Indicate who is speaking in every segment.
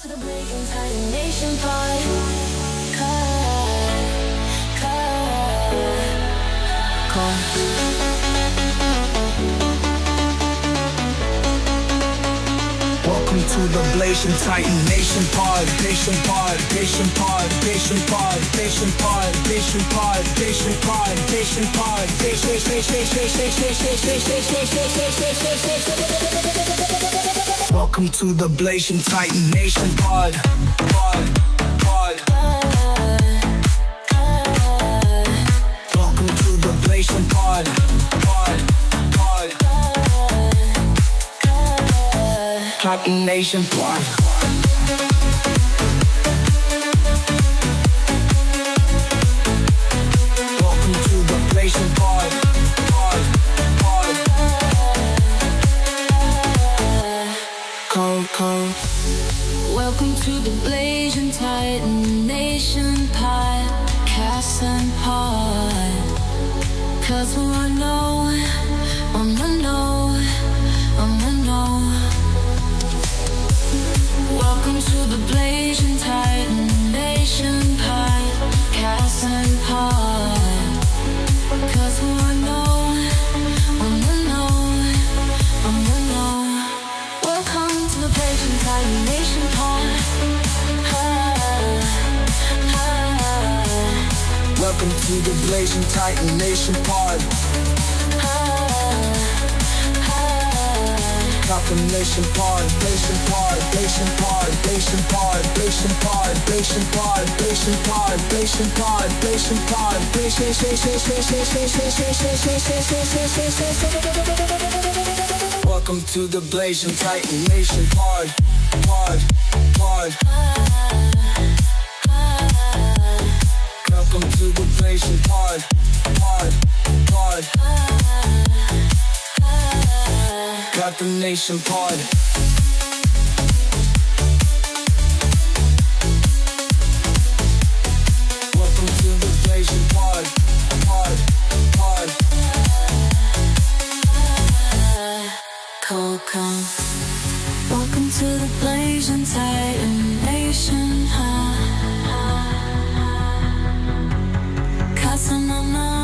Speaker 1: to the Breaking Time Nation Pod.
Speaker 2: Welcome to the Blazing Titan Nation Pod, Nation Pod, Nation Pod, Nation Pod, Nation Pod, Nation Pod, Nation Pod, Nation Pod, Welcome to the Blazing Titan Nation Pod, Welcome to the Blazing Pod, Titan Nation Pod. Welcome to the Blazing Pod,
Speaker 1: Welcome to the Blazing Titan Nation podcast and pod. 'Cause I know, I'ma know. Welcome to the Blazing Titan Nation podcast and pod. 'Cause I know, I'ma know. Welcome to the Blazing Titan Nation pod.
Speaker 2: Welcome to the Blazing Titan Nation Pod. Titan Nation Pod, Blazing Pod, Blazing Pod, Blazing Pod, Blazing Pod, Blazing Pod, Blazing Pod, Blazing Pod, Blazing Pod, Welcome to the Blazing Titan Nation Pod. Welcome to the Blazing Pod. Got the Nation Pod. Welcome to the Blazing Pod.
Speaker 1: Welcome to the Blazing Titan Nation pod. 'Cause I know.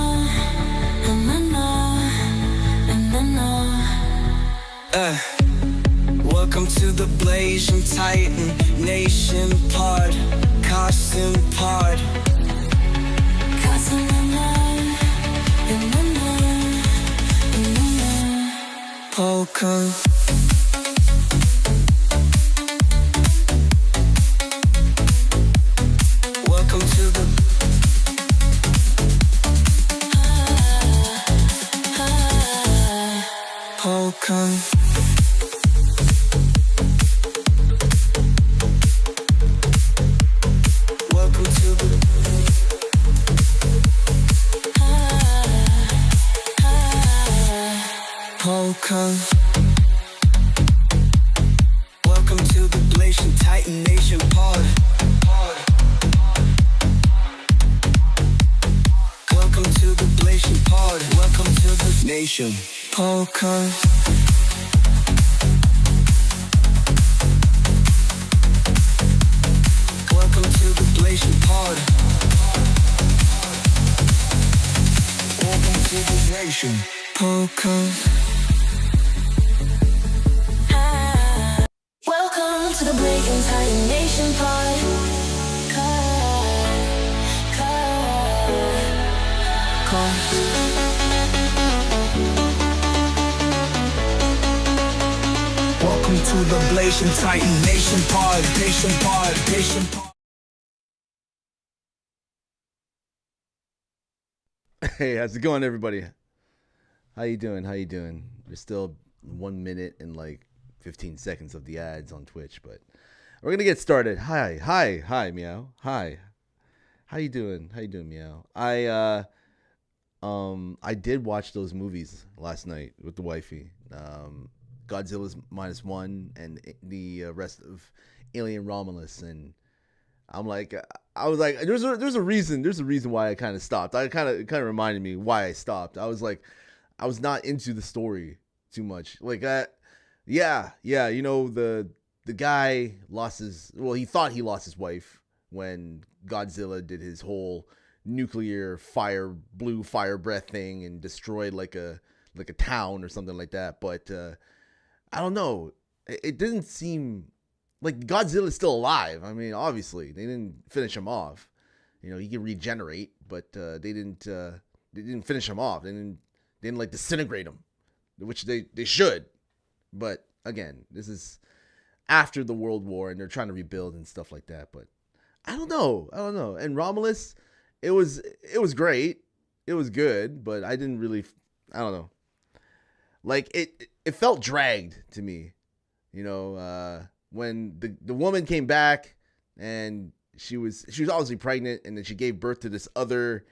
Speaker 2: Welcome to the Blazing Titan Nation Pod, Costin Pod.
Speaker 1: 'Cause I know.
Speaker 2: Polka. Welcome to the Polka. Welcome to the Polka. Welcome to the Blazing Titan Nation Pod. Welcome to the Blazing Pod. Welcome to the Nation Polka. Welcome to the Blazing Pod. Welcome to the Nation Polka.
Speaker 1: Welcome to the Breaking Time Nation pod.
Speaker 2: Welcome to the Blazing Titan Nation Pod, Nation Pod.
Speaker 3: Hey, how's it going, everybody? How you doing? We're still 1 minute and like 15 seconds of the ads on Twitch, but we're gonna get started. Hi, Meow. Hi. How you doing, Meow? I did watch those movies last night with the wifey. Godzilla's -1 and the rest of Alien Romulus, and I was like, there's a reason why I kind of stopped. It kind of reminded me why I stopped. I was not into the story too much. Like, yeah, you know, the the guy lost his, well, he thought he lost his wife when Godzilla did his whole nuclear blue fire breath thing and destroyed like a town or something like that. But I don't know. It didn't seem like Godzilla's still alive. I mean, obviously they didn't finish him off. You know, he can regenerate, but they didn't finish him off. They didn't like disintegrate him, which they should. But again, this is after the World War and they're trying to rebuild and stuff like that. But I don't know. And Romulus, it was great. It was good, but I don't know. Like it felt dragged to me. You know, when the woman came back and she was obviously pregnant, and then she gave birth to this other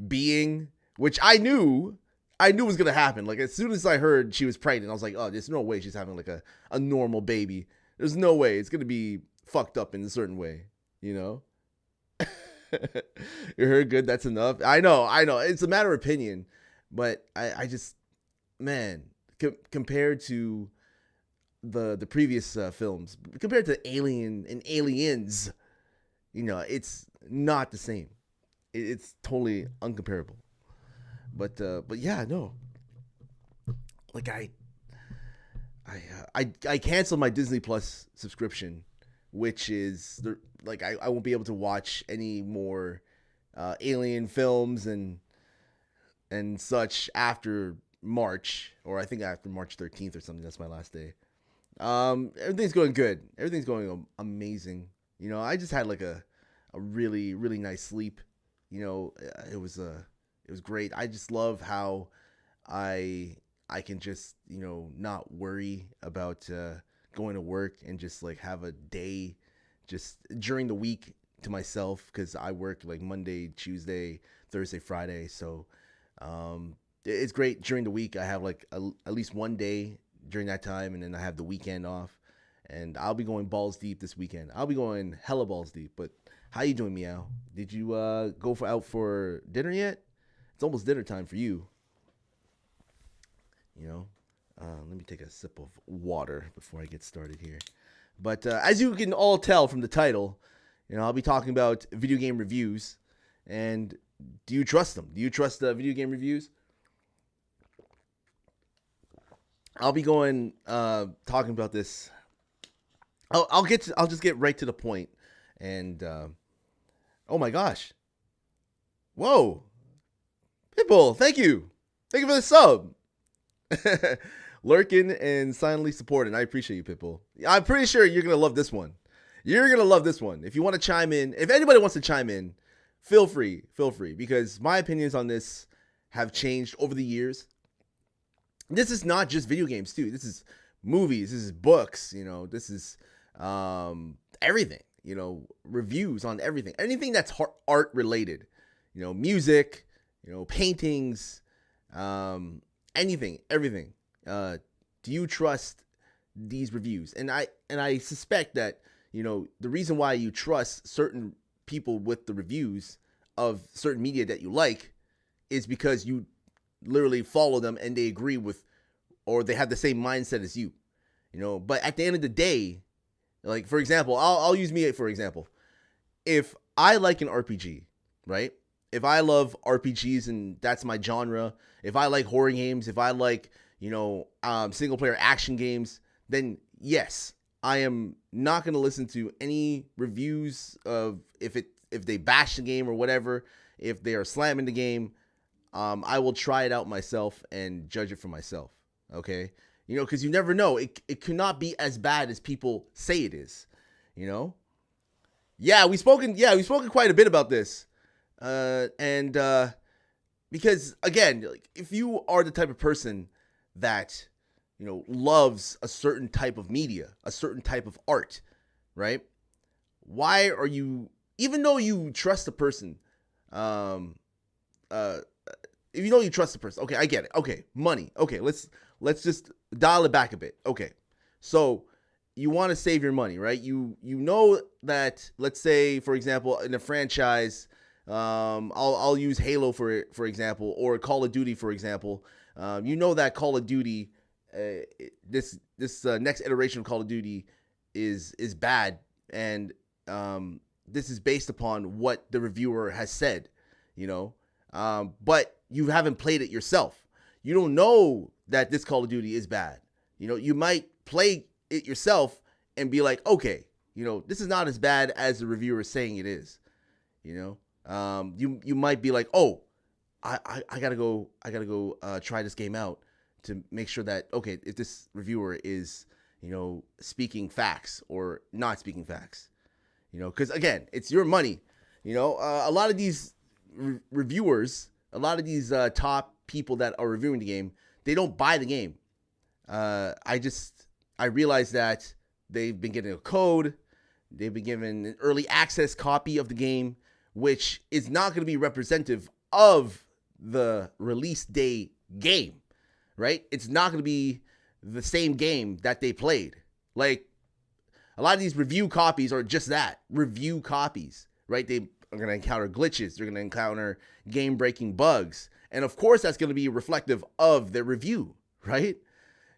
Speaker 3: being, which I knew was gonna happen. Like as soon as I heard she was pregnant, I was like, oh, there's no way she's having like a normal baby. There's no way. It's gonna be fucked up in a certain way, you know? You heard good, that's enough. I know. It's a matter of opinion, but I just, man, compared to the previous films, compared to Alien and Aliens, you know, it's not the same. It's totally uncomparable. But yeah, no. Like I canceled my Disney Plus subscription, which is like I won't be able to watch any more Alien films and such after March, or I think after March 13th or something. That's my last day. Everything's going good. Everything's going amazing. You know, I just had like a really, really nice sleep. You know, it was great. I just love how I can just, you know, not worry about going to work and just like have a day just during the week to myself, because I work like Monday, Tuesday, Thursday, Friday. So it's great during the week. I have like at least one day during that time, and then I have the weekend off. And I'll be going balls deep this weekend. I'll be going hella balls deep. But how you doing, Meow? Did you go out for dinner yet? It's almost dinner time for you. You know, let me take a sip of water before I get started here. But as you can all tell from the title, you know, I'll be talking about video game reviews. And do you trust them? Do you trust video game reviews? I'll be going talking about this. I'll just get right to the point. And oh my gosh, whoa, Pitbull, thank you for the sub. Lurking and silently supporting. I appreciate you, Pitbull. I'm pretty sure you're gonna love this one. You're gonna love this one. If you want to chime in, if anybody wants to chime in, feel free, because my opinions on this have changed over the years. This is not just video games too. This is movies. This is books. You know, this is everything. You know, reviews on everything. Anything that's art related. You know, music. You know, paintings. Anything, everything. Do you trust these reviews? And I suspect that, you know, the reason why you trust certain people with the reviews of certain media that you like is because you literally follow them and they agree with, or they have the same mindset as you, you know. But at the end of the day, like, for example, I'll use me for example. If I like an RPG, right? If I love RPGs and that's my genre, if I like horror games, if I like, you know, single player action games, then yes, I am not going to listen to any reviews of if they bash the game or whatever. If they are slamming the game, I will try it out myself and judge it for myself. Okay, you know, because you never know. It could not be as bad as people say it is. You know. Yeah, we've spoken quite a bit about this, because again, like, if you are the type of person that, you know, loves a certain type of media, a certain type of art, right? Why are you, even though you trust the person, if you know you trust the person, okay, I get it. Okay, money. Okay, let's just dial it back a bit. Okay, so you want to save your money, right? You know that, let's say, for example, in a franchise, I'll use Halo for example, or Call of Duty for example. You know that Call of Duty, this next iteration of Call of Duty is bad, and this is based upon what the reviewer has said, you know. But you haven't played it yourself. You don't know that this Call of Duty is bad. You know, you might play it yourself and be like, okay, you know, this is not as bad as the reviewer is saying it is. You know, you might be like, oh, I gotta go try this game out to make sure that, okay, if this reviewer is, you know, speaking facts or not speaking facts, you know, because again, it's your money. You know, a lot of these reviewers, a lot of these top people that are reviewing the game, they don't buy the game. I realized that they've been getting a code, they've been given an early access copy of the game, which is not going to be representative of the release day game, right? It's not going to be the same game that they played. Like, a lot of these review copies are just that, review copies, right? They are going to encounter glitches, they're going to encounter game-breaking bugs, and of course that's going to be reflective of their review, right?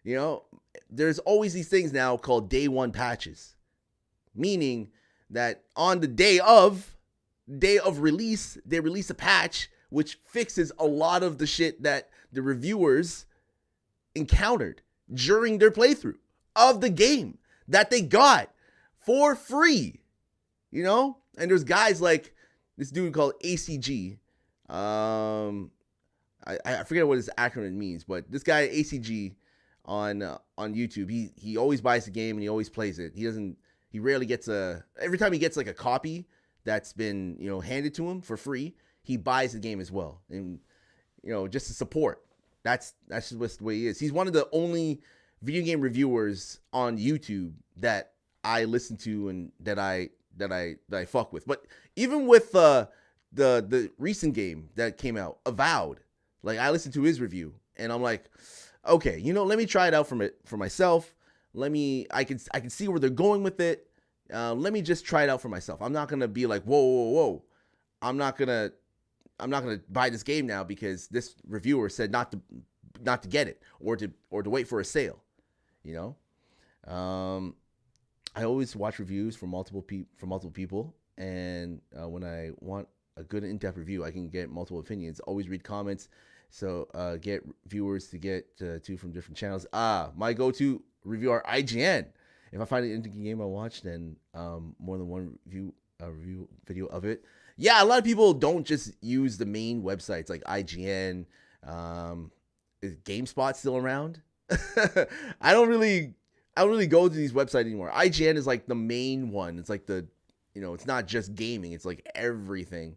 Speaker 3: You know, there's always these things now called day one patches, meaning that on the day of release, they release a patch which fixes a lot of the shit that the reviewers encountered during their playthrough of the game that they got for free, you know? And there's guys like this dude called ACG. I forget what his acronym means, but this guy ACG on YouTube, he always buys the game and he always plays it. He rarely gets every time he gets like a copy that's been, you know, handed to him for free, he buys the game as well. And, you know, just to support. That's just the way he is. He's one of the only video game reviewers on YouTube that I listen to and that I fuck with. But even with the recent game that came out, Avowed, like, I listened to his review and I'm like, okay, you know, let me try it out for myself. I can see where they're going with it. Let me just try it out for myself. I'm not gonna be like, whoa. I'm not gonna buy this game now because this reviewer said not to get it or to wait for a sale. You know, I always watch reviews from multiple people, and when I want a good in-depth review, I can get multiple opinions. Always read comments, so get viewers to get two from different channels. My go-to review are IGN. If I find an interesting game I watch, then more than one review video of it. Yeah, a lot of people don't just use the main websites like IGN. Is GameSpot still around? I don't really go to these websites anymore. IGN is like the main one. It's like it's not just gaming. It's like everything.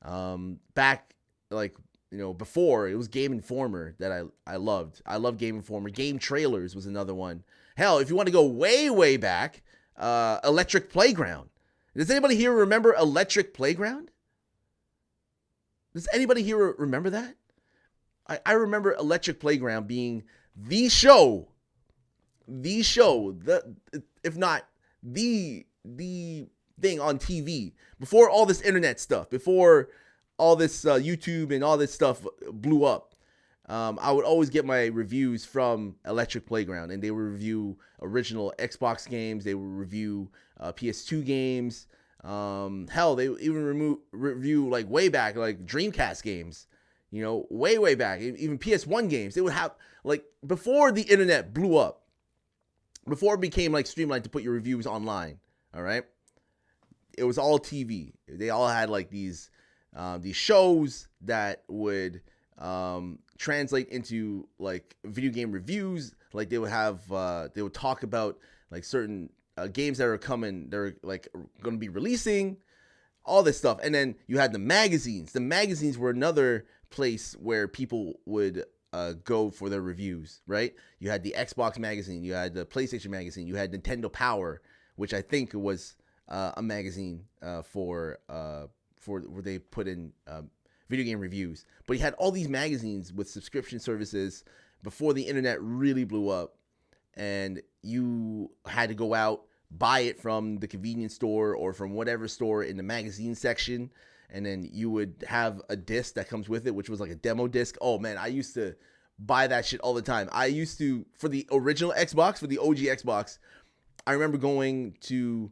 Speaker 3: Back, like, you know, before, it was Game Informer that I loved. I love Game Informer. Game Trailers was another one. Hell, if you want to go way, way back, Electric Playground. Does anybody here remember Electric Playground? Does anybody here remember that? I remember Electric Playground being the show, if not the thing on TV before all this internet stuff, before all this YouTube and all this stuff blew up. I would always get my reviews from Electric Playground, and they would review original Xbox games. They would review PS2 games. Hell, they even review like way back, like Dreamcast games. You know, way back, even PS1 games. They would have, like, before the internet blew up, before it became like streamlined to put your reviews online. All right, it was all TV. They all had like these shows that would translate into like video game reviews. Like they would talk about like certain games that are coming, they're like going to be releasing, all this stuff. And then you had the magazines. The magazines were another place where people would go for their reviews, right? You had the Xbox magazine, you had the PlayStation magazine, you had Nintendo Power, which I think was a magazine for where they put in video game reviews. But you had all these magazines with subscription services before the internet really blew up, and you had to go out, buy it from the convenience store or from whatever store in the magazine section, and then you would have a disc that comes with it, which was like a demo disc. Oh man, I used to buy that shit all the time. I used to, for the original Xbox, for the OG Xbox, I remember going to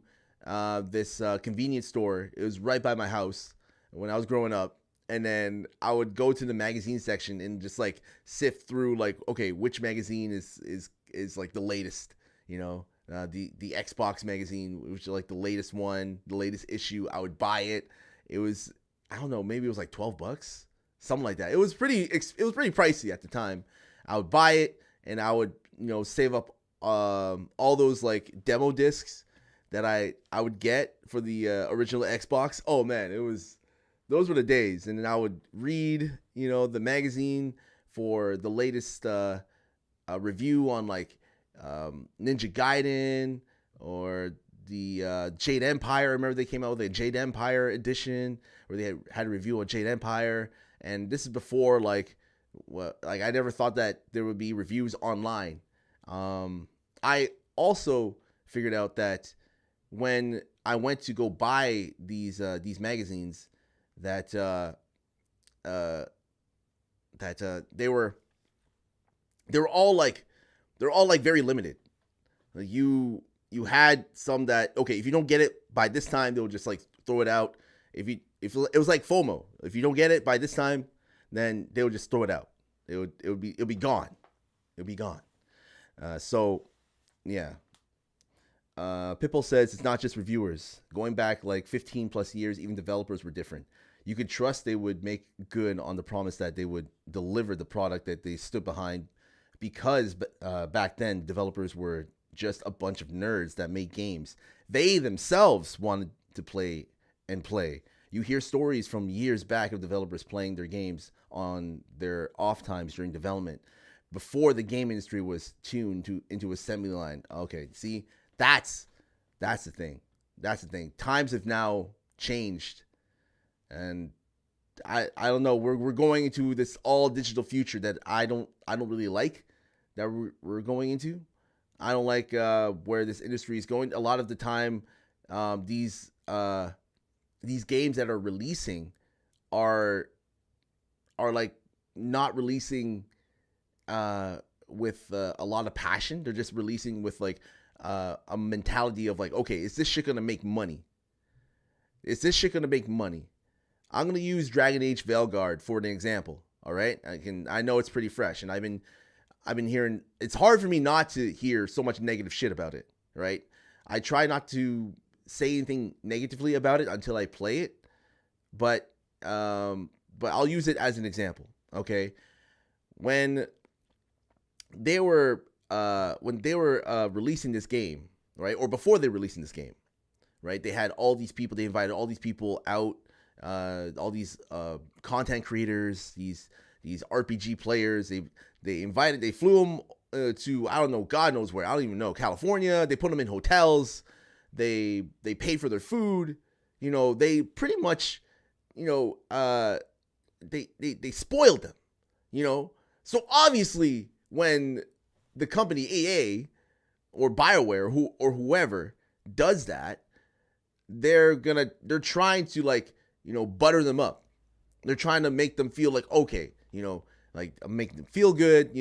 Speaker 3: this convenience store. It was right by my house when I was growing up. And then I would go to the magazine section and just like sift through like, okay, which magazine is like the latest, the Xbox magazine, which is like the latest one, the latest issue. I would buy it. It was, I don't know, maybe it was like $12, something like that. It was pretty pricey at the time. I would buy it and I would, save up all those like demo discs that I would get for the original Xbox. Oh man, those were the days. And then I would read, the magazine for the latest review on like Ninja Gaiden or the Jade Empire. I remember they came out with a Jade Empire edition where they had a review on Jade Empire. And this is before like I never thought that there would be reviews online. I also figured out that when I went to go buy these magazines, that they were all like very limited. Like you had some that, okay, if you don't get it by this time, they'll just like throw it out. If it was like FOMO, if you don't get it by this time, then they'll just throw it out. It'll be gone. It'll be gone. So yeah. Pitbull says it's not just reviewers. Going back like 15 plus years, even developers were different. You could trust they would make good on the promise that they would deliver the product that they stood behind, because back then developers were just a bunch of nerds that made games they themselves wanted to play and play. You hear stories from years back of developers playing their games on their off times during development before the game industry was tuned into assembly line. Okay, see, that's the thing. That's the thing. Times have now changed, and I don't know. We're going into this all digital future that I don't really like that we're going into. I don't like where this industry is going. A lot of the time, these games that are releasing are like not releasing with a lot of passion. They're just releasing with like a mentality of like, okay, is this shit gonna make money? Is this shit gonna make money? I'm gonna use Dragon Age Veilguard for an example. All right, I know it's pretty fresh, and I've been hearing. It's hard for me not to hear so much negative shit about it. Right? I try not to say anything negatively about it until I play it, but I'll use it as an example. Okay, when they were releasing this game, right, or before they were releasing this game, right, they had all these people. They invited all these people out, all these content creators, these RPG players. They flew them to, I don't know, God knows where. I don't even know, California. They put them in hotels. They paid for their food. They pretty much, they spoiled them. So obviously when the company EA or BioWare or whoever does that, they're trying to like, butter them up. They're trying to make them feel like, okay, like make them feel good,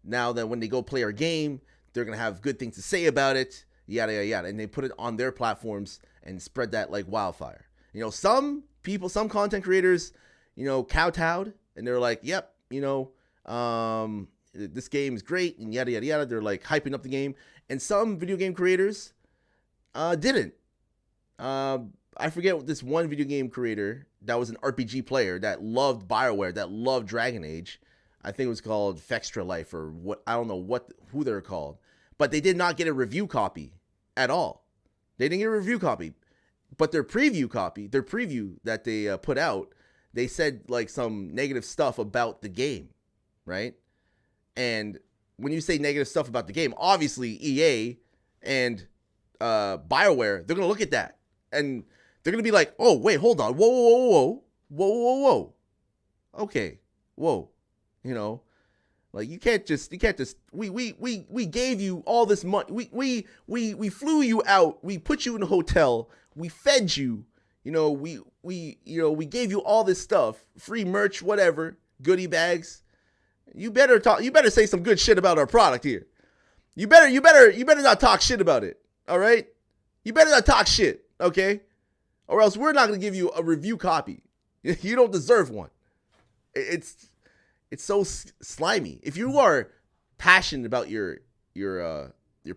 Speaker 3: now that when they go play our game, they're going to have good things to say about it, yada, yada, yada. And they put it on their platforms and spread that like wildfire. Some people, some content creators, kowtowed and they're like, yep, this game is great and yada, yada, yada. They're like hyping up the game. And some video game creators didn't. I forget this one video game creator that was an RPG player that loved BioWare, that loved Dragon Age. I think it was called Fextra Life or what, I don't know who they're called. But they did not get a review copy at all. They didn't get a review copy. But their preview that they put out, they said like some negative stuff about the game, right? And when you say negative stuff about the game, obviously EA and BioWare, they're going to look at that. And they're going to be like, oh, wait, hold on. Whoa. Okay. Whoa. Like you can't just, we gave you all this money. We flew you out. We put you in a hotel. We fed you, we gave you all this stuff, free merch, whatever, goodie bags. You better say some good shit about our product here. You better not talk shit about it. All right? You better not talk shit, okay? Or else we're not going to give you a review copy. You don't deserve one. It's so slimy. If you are passionate about your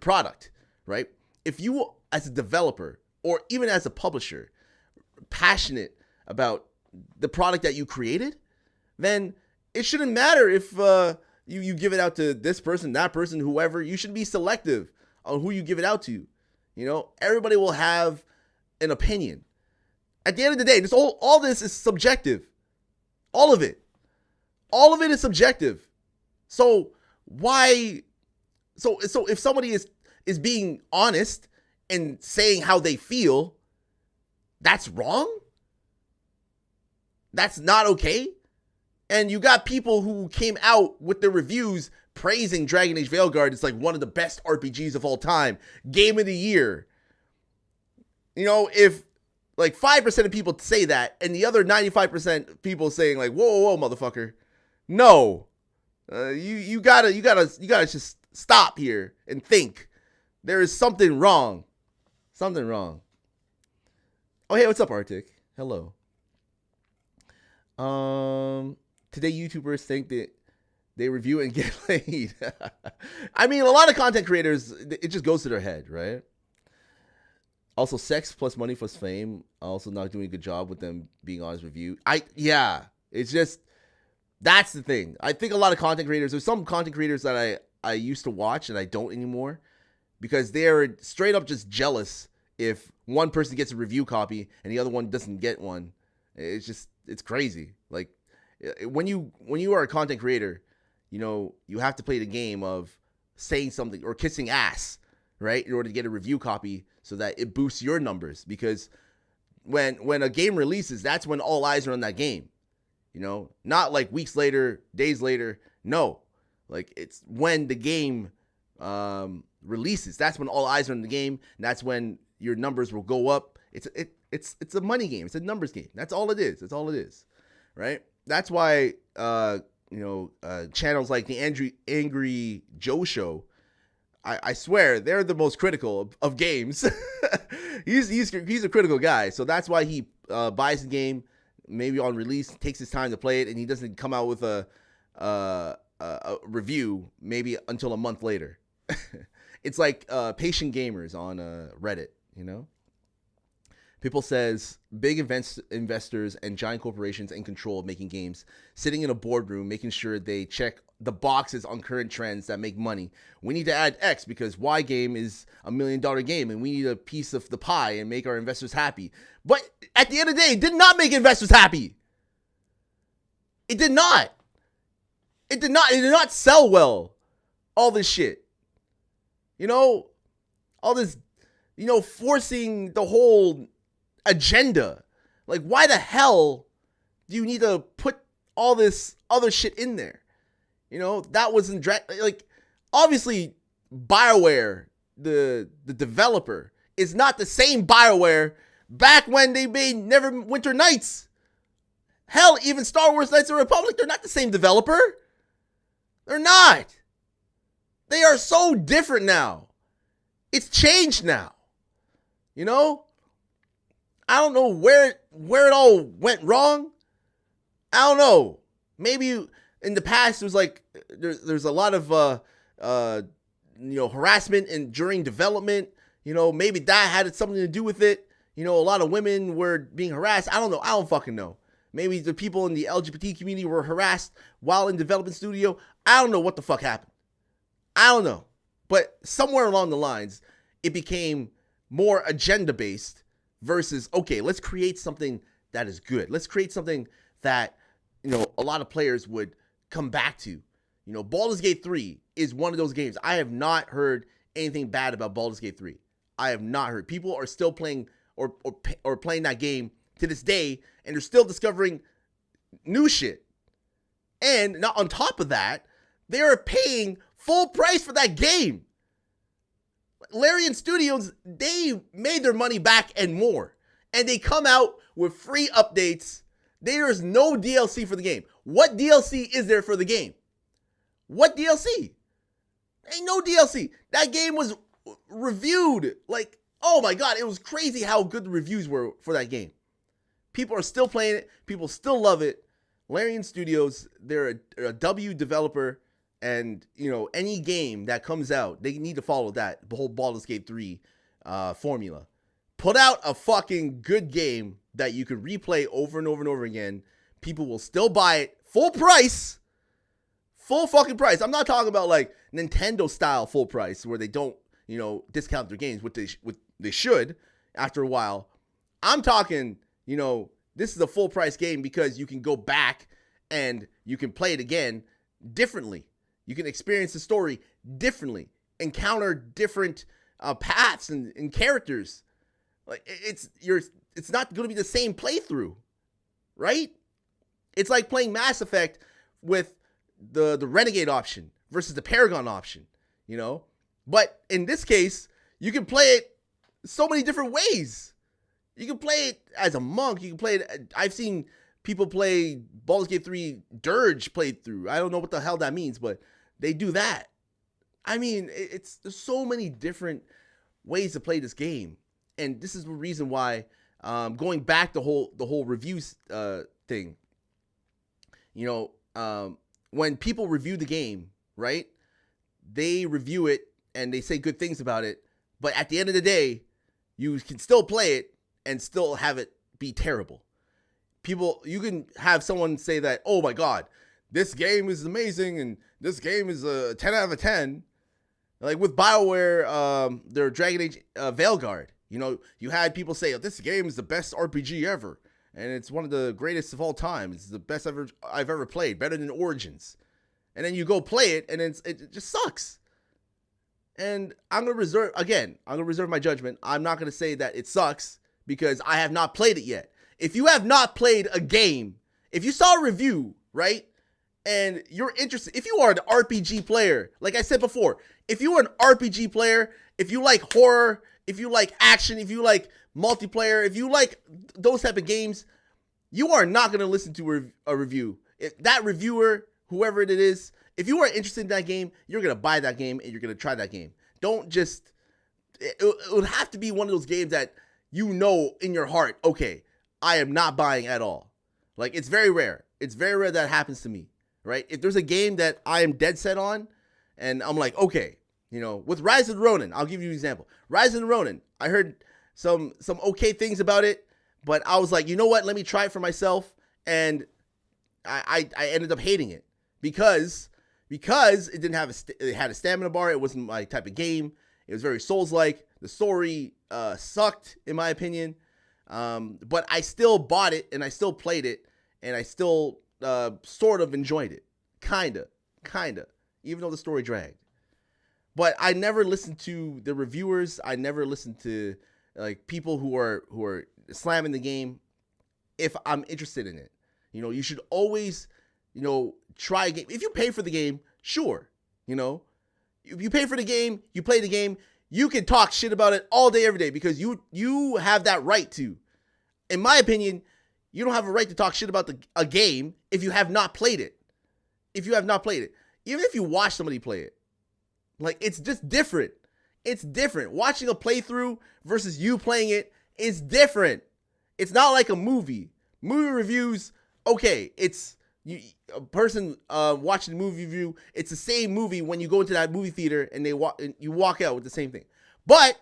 Speaker 3: product, right? If you as a developer or even as a publisher passionate about the product that you created, then it shouldn't matter if you give it out to this person, that person, whoever. You should be selective on who you give it out to. You know, everybody will have an opinion. At the end of the day, all this is subjective. All of it. All of it is subjective. So why? So if somebody is being honest and saying how they feel, that's wrong? That's not okay? And you got people who came out with their reviews praising Dragon Age Veilguard. It's like one of the best RPGs of all time. Game of the year. You know, if like 5% of people say that and the other 95% people saying like, whoa, motherfucker. No. You gotta just stop here and think. There is something wrong. Something wrong. Oh, hey, what's up, Arctic? Hello. Today YouTubers think that they review and get laid. I mean, a lot of content creators, it just goes to their head, right? Also, sex plus money plus fame. Also not doing a good job with them being honest review. It's just, that's the thing. I think a lot of content creators, there's some content creators that I used to watch and I don't anymore because they're straight up just jealous if one person gets a review copy and the other one doesn't get one. It's crazy. Like, when you are a content creator, you know, you have to play the game of saying something or kissing ass, right? In order to get a review copy so that it boosts your numbers. Because when a game releases, that's when all eyes are on that game. You know, not like weeks later, days later. No, like it's when the game releases. That's when all eyes are on the game. And that's when your numbers will go up. It's a money game. It's a numbers game. That's all it is. That's all it is, right? That's why channels like the Angry Joe Show, I swear they're the most critical of games. he's a critical guy, so that's why he buys the game maybe on release, takes his time to play it, and he doesn't come out with a review maybe until a month later. It's like patient gamers on Reddit, you know. People says big investors and giant corporations in control of making games, sitting in a boardroom, making sure they check the boxes on current trends that make money. We need to add X because Y game is $1 million game and we need a piece of the pie and make our investors happy. But at the end of the day, it did not make investors happy. It did not. It did not sell well. All this shit. You know, all this, you know, forcing the whole agenda. Like, why the hell do you need to put all this other shit in there? You know, that wasn't like, obviously BioWare, the developer, is not the same BioWare back when they made Neverwinter Nights. Hell, even Star Wars Knights of the Republic, they're not the same developer. They're not. They are so different now. It's changed now. You know? I don't know where it all went wrong. I don't know. Maybe in the past it was like there's a lot of harassment and during development. You know, maybe that had something to do with it. You know, a lot of women were being harassed. I don't know. I don't fucking know. Maybe the people in the LGBT community were harassed while in development studio. I don't know what the fuck happened. I don't know. But somewhere along the lines, it became more agenda-based versus, okay, let's create something that is good. Let's create something that, you know, a lot of players would come back to. You know, Baldur's Gate 3 is one of those games. I have not heard anything bad about Baldur's Gate 3. I have not heard. People are still playing or playing that game to this day, and they're still discovering new shit. And not on top of that, they are paying full price for that game. Larian Studios, they made their money back and more. And they come out with free updates. There is no DLC for the game. What DLC is there for the game? What DLC? Ain't no DLC. That game was reviewed. Like, oh my God, it was crazy how good the reviews were for that game. People are still playing it. People still love it. Larian Studios, they're a W developer, and any game that comes out, they need to follow the whole Baldur's Gate 3 formula. Put out a fucking good game that you can replay over and over and over again. People will still buy it full price. Full fucking price. I'm not talking about like Nintendo style full price where they don't, discount their games, which they should after a while. I'm talking, this is a full price game because you can go back and you can play it again differently. You can experience the story differently, encounter different paths and characters. Like it's not going to be the same playthrough, right? It's like playing Mass Effect with the Renegade option versus the Paragon option, But in this case, you can play it so many different ways. You can play it as a monk. You can play it. I've seen people play Baldur's Gate 3 Dirge playthrough. I don't know what the hell that means, but they do that. I mean, there's so many different ways to play this game, and this is the reason why. Going back the whole reviews thing. When people review the game, right? They review it and they say good things about it, but at the end of the day, you can still play it and still have it be terrible. You can have someone say that, oh my God, this game is amazing and this game is a 10 out of 10. Like with BioWare, their Dragon Age Veilguard, you had people say, oh, this game is the best RPG ever. And it's one of the greatest of all time. It's the best I've ever played, better than Origins. And then you go play it and it just sucks. And I'm going to reserve my judgment. I'm not going to say that it sucks because I have not played it yet. If you have not played a game, if you saw a review, right, and you're interested, if you are an RPG player, like I said before, if you are an RPG player, if you like horror, if you like action, if you like multiplayer, if you like those type of games, you are not going to listen to a review. If that reviewer, whoever it is, if you are interested in that game, you're going to buy that game and you're going to try that game. Don't just, it would have to be one of those games that in your heart, okay, I am not buying at all. Like, it's very rare. It's very rare that happens to me, right? If there's a game that I am dead set on and I'm like, okay, with Rise of the Ronin, I'll give you an example. Rise of the Ronin, I heard some okay things about it, but I was like, you know what? Let me try it for myself. And I ended up hating it because it didn't have it had a stamina bar. It wasn't my type of game. It was very Souls-like. The story sucked, in my opinion. But I still bought it and I still played it and I still sort of enjoyed it. Kinda, even though the story dragged. But I never listened to the reviewers. I never listened to like people who are slamming the game if I'm interested in it. You should always, try a game. If you pay for the game, sure. If you pay for the game, you play the game, you can talk shit about it all day, every day, because you have that right to. In my opinion, you don't have a right to talk shit about a game if you have not played it. Even if you watch somebody play it. Like, it's just different. It's different. Watching a playthrough versus you playing it is different. It's not like a movie. Movie reviews, okay, it's a person watching the movie review. It's the same movie when you go into that movie theater and you walk out with the same thing. But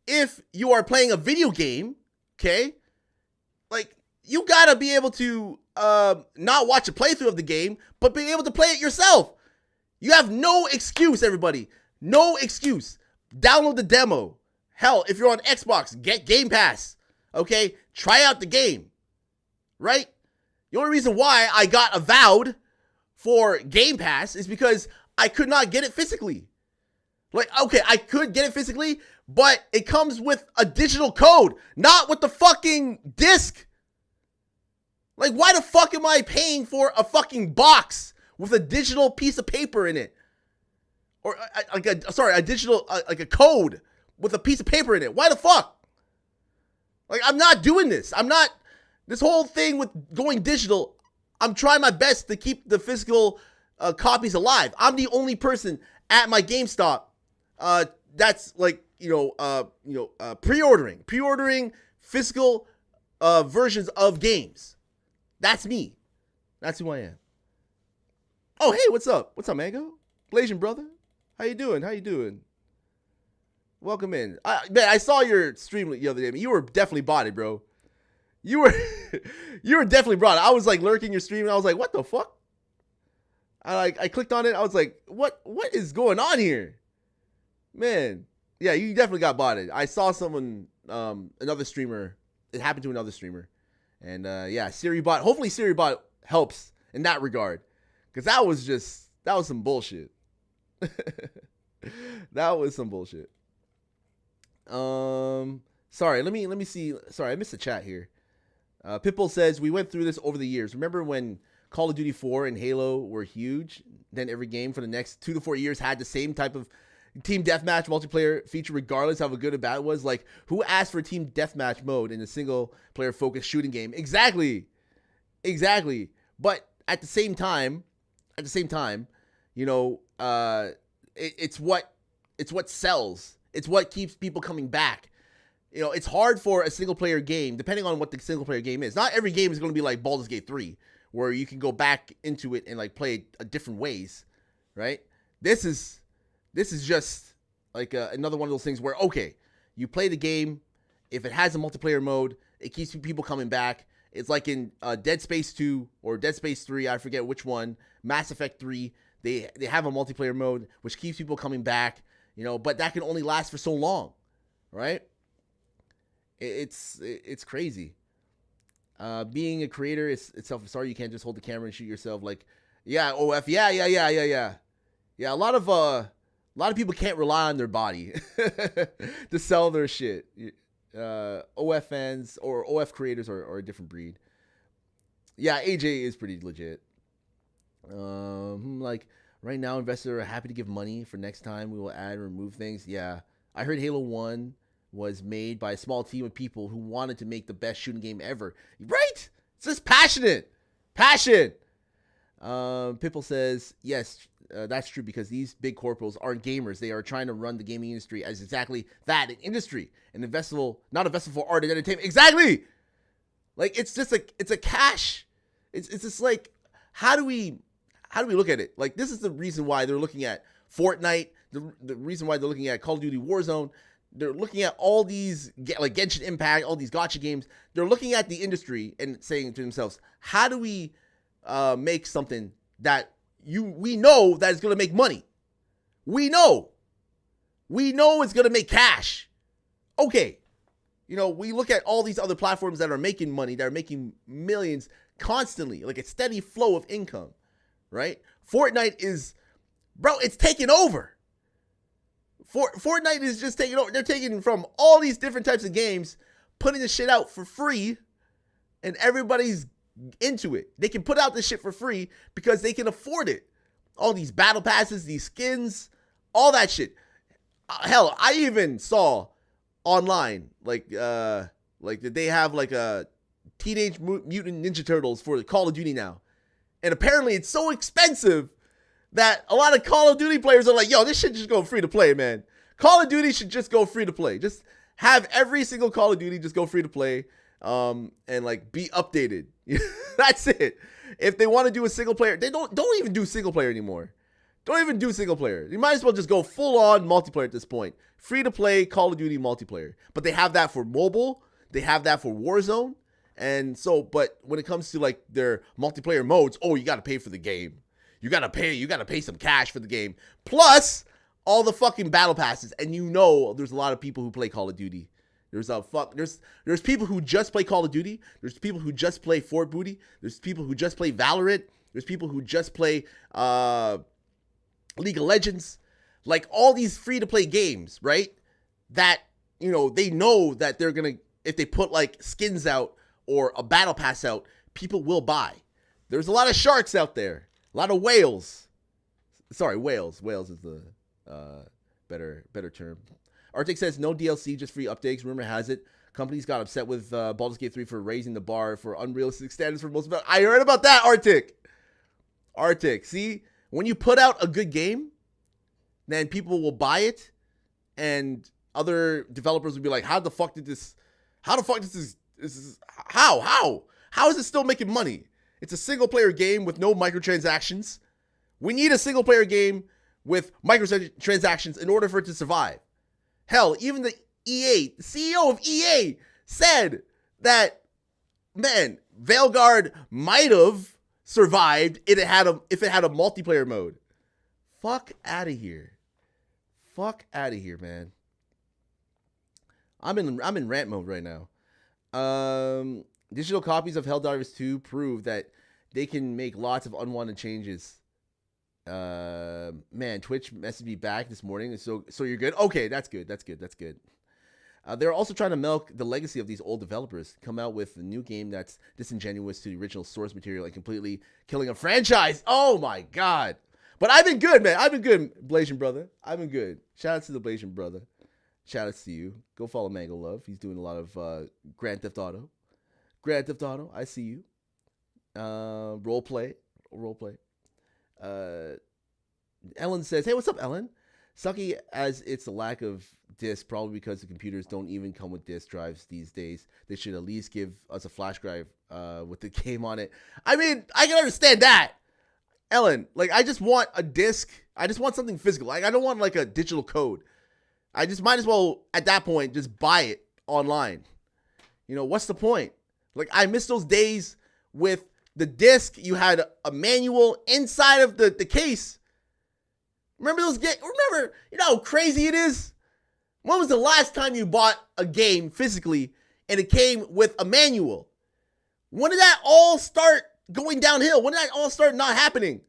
Speaker 3: if you are playing a video game, okay, like, you gotta be able to not watch a playthrough of the game, but be able to play it yourself. You have no excuse, everybody. No excuse. Download the demo. Hell, if you're on Xbox, get Game Pass. Okay? Try out the game. Right? The only reason why I got Avowed for Game Pass is because I could not get it physically. Like, okay, I could get it physically, but it comes with a digital code, not with the fucking disc. Like, why the fuck am I paying for a fucking box with a digital piece of paper in it? Or, a digital, like a code with a piece of paper in it. Why the fuck? Like, I'm not doing this. This whole thing with going digital, I'm trying my best to keep the physical copies alive. I'm the only person at my GameStop. That's like, pre-ordering physical versions of games. That's me. That's who I am. Oh, hey, what's up? What's up, Mango? Blasian brother. How you doing? Welcome in. Man, I saw your stream the other day. I mean, you were definitely botted, bro. You were definitely botted. I was like lurking your stream and I was like, what the fuck? I clicked on it. I was like, what is going on here? Man. Yeah, you definitely got botted. I saw someone, another streamer. It happened to another streamer. And yeah, SiriBot. Hopefully SiriBot helps in that regard. Because that was some bullshit. That was some bullshit. Sorry, let me see. Sorry, I missed the chat here. Pitbull says, we went through this over the years. Remember when Call of Duty 4 and Halo were huge? Then every game for the next 2 to 4 years had the same type of team deathmatch multiplayer feature, regardless of how good or bad it was. Like, who asked for team deathmatch mode in a single player focused shooting game? Exactly. But at the same time, it's what sells. It's what keeps people coming back. It's hard for a single player game, depending on what the single player game is. Not every game is going to be like Baldur's Gate 3, where you can go back into it and like play it different ways, right? This is just like another one of those things where, okay, you play the game. If it has a multiplayer mode, it keeps people coming back. It's like in Dead Space 2 or Dead Space 3, I forget which one, Mass Effect 3, they have a multiplayer mode, which keeps people coming back, but that can only last for so long, right? It's crazy. Being a creator is itself, sorry, you can't just hold the camera and shoot yourself. Like, yeah, OF, yeah. Yeah, a lot of people can't rely on their body to sell their shit. OF fans or OF creators are a different breed. Yeah, AJ is pretty legit. Like right now, investors are happy to give money for next time. We will add and remove things. Yeah, I heard Halo 1 was made by a small team of people who wanted to make the best shooting game ever. Right? It's just passion. Pipple says, yes, that's true, because these big corporals aren't gamers. They are trying to run the gaming industry as exactly that, an industry, not a vessel for art and entertainment. Exactly. Like, it's just like, it's a cash. It's just like, how do we look at it? Like, this is the reason why they're looking at Fortnite, the reason why they're looking at Call of Duty Warzone. They're looking at all these, like Genshin Impact, all these gacha games. They're looking at the industry and saying to themselves, how do we make something that we know that is going to make money? We know it's going to make cash. Okay. We look at all these other platforms that are making money, that are making millions constantly, like a steady flow of income, right? Fortnite is, bro, it's taking over. Fortnite is just taking over. They're taking from all these different types of games, putting the shit out for free, and everybody's into it. They can put out this shit for free because they can afford it. All these battle passes, these skins, all that shit. Hell, I even saw online like that they have like a Teenage Mutant Ninja Turtles for Call of Duty now, and apparently it's so expensive that a lot of Call of Duty players are like, yo, this shit just go free to play, man. Call of Duty should just go free to play. Just have every single Call of Duty just go free to play, and like be updated. That's it. If they want to do a single player, they don't even do single player anymore. Don't even do single player. You might as well just go full on multiplayer at this point. Free to play Call of Duty multiplayer. But they have that for mobile. They have that for Warzone. And so, but when it comes to like their multiplayer modes, oh, you got to pay for the game. You gotta pay some cash for the game. Plus all the fucking battle passes. And there's a lot of people who play Call of Duty. There's people who just play Call of Duty. There's people who just play Fort Booty. There's people who just play Valorant. There's people who just play League of Legends. Like all these free to play games, right? That, they know that they're gonna, if they put like skins out or a battle pass out, people will buy. There's a lot of sharks out there. A lot of whales. Sorry, whales. Whales is the better term. Arctic says no DLC, just free updates. Rumor has it companies got upset with Baldur's Gate 3 for raising the bar for unrealistic standards for most of it. I heard about that, Arctic. See, when you put out a good game, then people will buy it, and other developers will be like, how the fuck is this, how is it still making money? It's a single player game with no microtransactions. We need a single player game with microtransactions in order for it to survive. Hell, even the CEO of EA said that, man, Veilguard might have survived if it had a multiplayer mode. Fuck out of here. Fuck out of here, man. I'm in rant mode right now. Digital copies of Helldivers 2 prove that they can make lots of unwanted changes. Man, Twitch messaged me back this morning. So you're good? Okay, that's good. They're also trying to milk the legacy of these old developers, come out with a new game that's disingenuous to the original source material and completely killing a franchise. Oh my God. But I've been good, man. I've been good, Blasian brother. I've been good. Shout out to the Blasian brother. Shout out to you. Go follow Mango Love. He's doing a lot of Grand Theft Auto. I see you. Role play. Ellen says, hey, what's up, Ellen? Sucky as it's a lack of disk, probably because the computers don't even come with disk drives these days. They should at least give us a flash drive with the game on it. I mean, I can understand that, Ellen. Like, I just want a disk. I just want something physical. Like, I don't want like a digital code. I just might as well, at that point, just buy it online. You know, what's the point? Like, I miss those days with the disc. You had a manual inside of the case. Remember those games? Remember, you know how crazy it is? When was the last time you bought a game physically and it came with a manual? When did that all start going downhill? When did that all start not happening?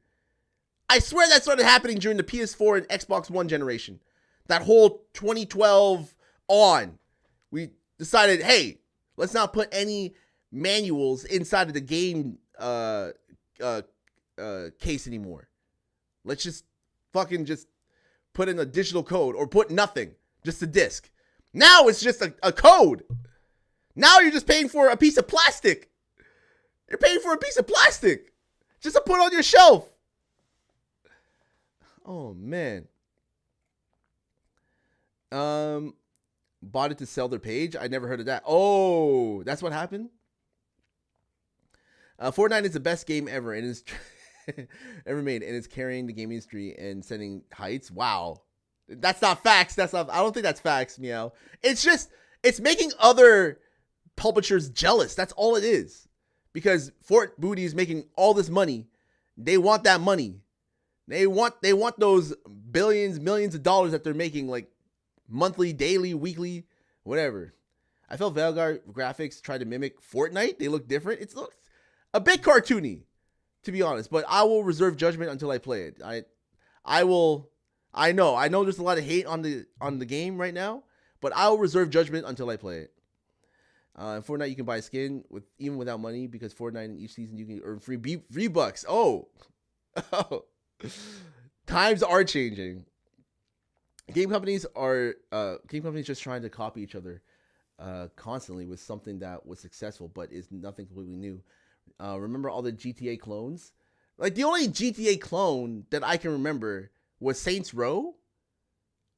Speaker 3: I swear that started happening during the PS4 and Xbox One generation. That whole 2012 on. We decided, hey, let's not put any manuals inside of the game case anymore. Let's just fucking just put in a digital code or put nothing, just a disc. Now it's just a code. Now you're just paying for a piece of plastic. You're paying for a piece of plastic just to put on your shelf. Oh, man. Bought it to sell their page. I never heard of that. Oh, that's what happened? Fortnite is the best game ever and is ever made, and it's carrying the gaming industry and setting heights. Wow. That's not facts. I don't think that's facts, Meow. It's making other publishers jealous. That's all it is. Because Fort Booty is making all this money. They want that money. They want those billions, millions of dollars that they're making, like monthly, daily, weekly, whatever. I felt Veilguard graphics tried to mimic Fortnite. They look different. It looks a bit cartoony, to be honest, but I will reserve judgment until I play it. I know there's a lot of hate on the game right now, but I will reserve judgment until I play it. In Fortnite, you can buy a skin even without money, because Fortnite in each season you can earn free V-Bucks. Oh. Times are changing. Game companies just trying to copy each other constantly with something that was successful but is nothing completely new. Remember all the GTA clones? Like, the only GTA clone that I can remember was Saints Row.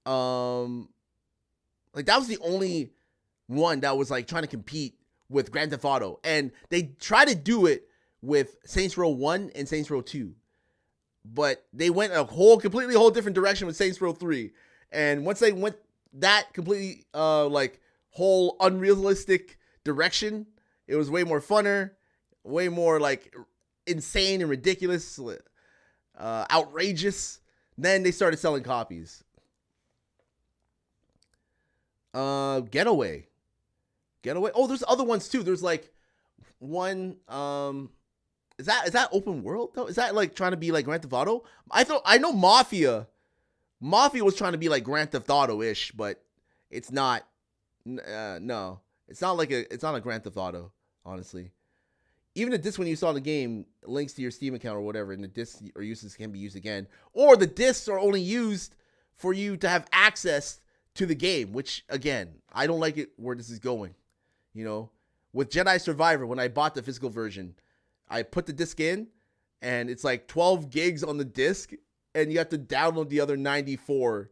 Speaker 3: Like, that was the only one that was like trying to compete with Grand Theft Auto, and they tried to do it with Saints Row 1 and Saints Row 2, but they went a completely different direction with Saints Row 3. And once they went that completely like whole unrealistic direction, it was way more funner, way more like insane and ridiculous, outrageous. Then they started selling copies. Getaway. Oh, there's other ones too. There's like one. Is that open world though? Is that like trying to be like Grand Theft Auto? I know Mafia. Mafia was trying to be like Grand Theft Auto-ish, but it's not. No, it's not a Grand Theft Auto, honestly. Even the disc when you saw the game links to your Steam account or whatever, and the discs or uses can be used again, or the discs are only used for you to have access to the game, which again, I don't like it where this is going. You know, with Jedi Survivor, when I bought the physical version, I put the disc in, and it's like 12 gigs on the disc. and you have to download the other 94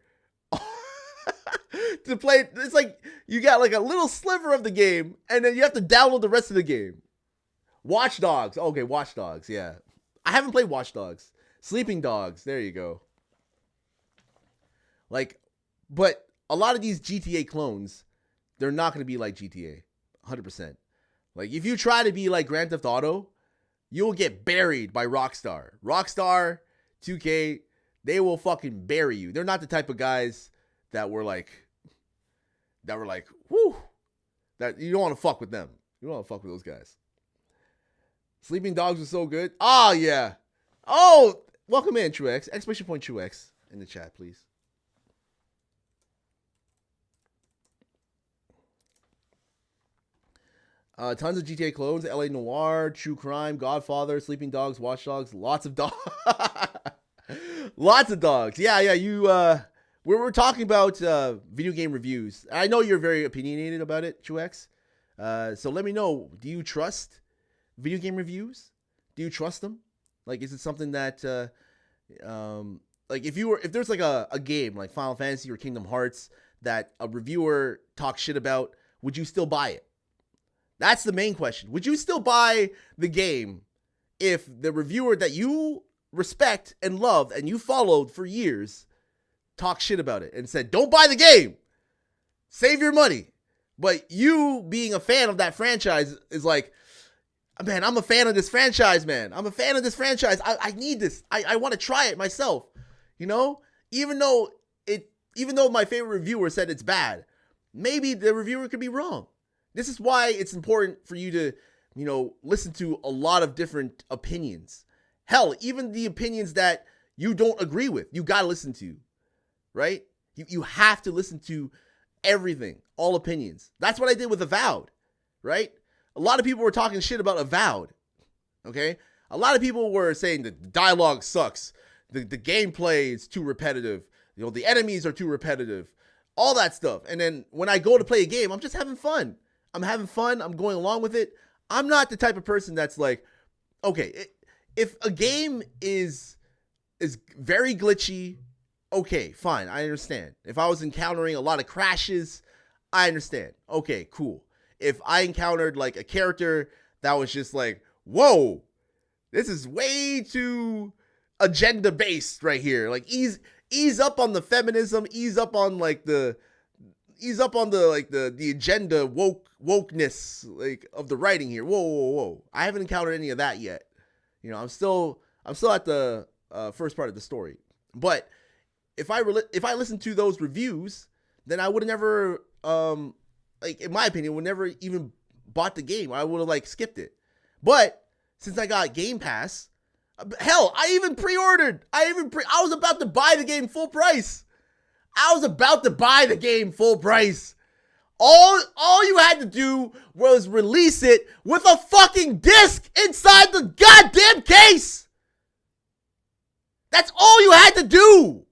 Speaker 3: to play. It's like you got like a little sliver of the game, and then you have to download the rest of the game. Watch Dogs. Okay, Watch Dogs. Yeah, I haven't played Watch Dogs. Sleeping Dogs. There you go. Like, but a lot of these GTA clones, they're not going to be like GTA, 100%. Like, if you try to be like Grand Theft Auto, you'll get buried by Rockstar. Rockstar, 2K, they will fucking bury you. They're not the type of guys that were like, whoo, that you don't want to fuck with them. You don't want to fuck with those guys. Sleeping Dogs was so good. Oh, yeah. Oh, welcome in, Truex. Exclamation point Truex in the chat, please. Tons of GTA clones, LA Noire, True Crime, Godfather, Sleeping Dogs, Watch Dogs, lots of dogs. Lots of dogs. Yeah, we're talking about video game reviews. I know you're very opinionated about it, Truex. So let me know, do you trust video game reviews? Do you trust them? Like, is it something that, like if there's like a game like Final Fantasy or Kingdom Hearts that a reviewer talks shit about, would you still buy it? That's the main question. Would you still buy the game if the reviewer that you respect and love and you followed for years talked shit about it and said, don't buy the game, save your money? But you being a fan of that franchise is like, man, I'm a fan of this franchise, man. I'm a fan of this franchise. I need this. I want to try it myself. You know, even though my favorite reviewer said it's bad, maybe the reviewer could be wrong. This is why it's important for you to, listen to a lot of different opinions. Hell, even the opinions that you don't agree with, you got to listen to, right? You have to listen to everything, all opinions. That's what I did with Avowed, right? A lot of people were talking shit about Avowed, okay? A lot of people were saying the dialogue sucks, the gameplay is too repetitive, the enemies are too repetitive, all that stuff. And then when I go to play a game, I'm just having fun. I'm having fun. I'm going along with it. I'm not the type of person that's like, okay, if a game is very glitchy, okay, fine, I understand. If I was encountering a lot of crashes, I understand. Okay, cool. If I encountered like a character that was just like, whoa, this is way too agenda based right here. Like ease up on the feminism, ease up on the agenda wokeness like of the writing here. Whoa. I haven't encountered any of that yet. I'm still at the first part of the story. But if I listen to those reviews, then I would have never in my opinion, would never even bought the game. I would have like skipped it. But since I got Game Pass, hell, I even pre-ordered. I was about to buy the game full price. All you had to do was release it with a fucking disc inside the goddamn case. That's all you had to do.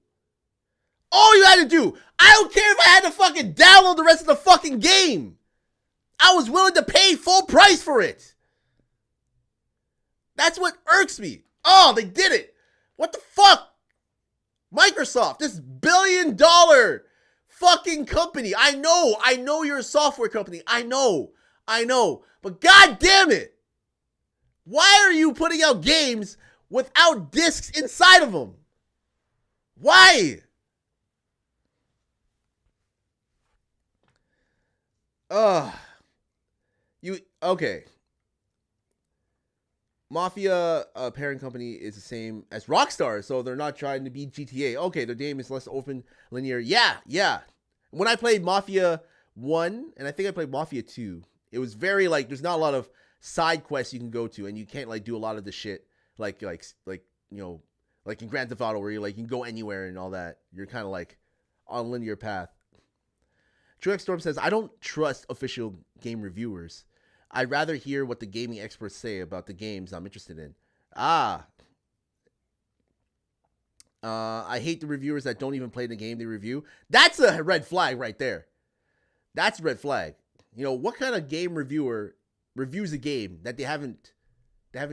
Speaker 3: I don't care if I had to fucking download the rest of the fucking game. I was willing to pay full price for it. That's what irks me. Oh, they did it. What the fuck? Microsoft, this billion-dollar fucking company. I know you're a software company. I know. But god damn it. Why are you putting out games without discs inside of them? Why? Okay. Mafia parent company is the same as Rockstar, so they're not trying to be GTA. Okay, their game is less open, linear. Yeah. When I played Mafia 1, and I think I played Mafia 2, it was very like there's not a lot of side quests you can go to, and you can't like do a lot of the shit like in Grand Theft Auto where you can go anywhere and all that. You're kind of like on a linear path. Truex Storm says, I don't trust official game reviewers. I'd rather hear what the gaming experts say about the games I'm interested in. I hate the reviewers that don't even play the game they review. That's a red flag right there. That's a red flag. What kind of game reviewer reviews a game that they haven't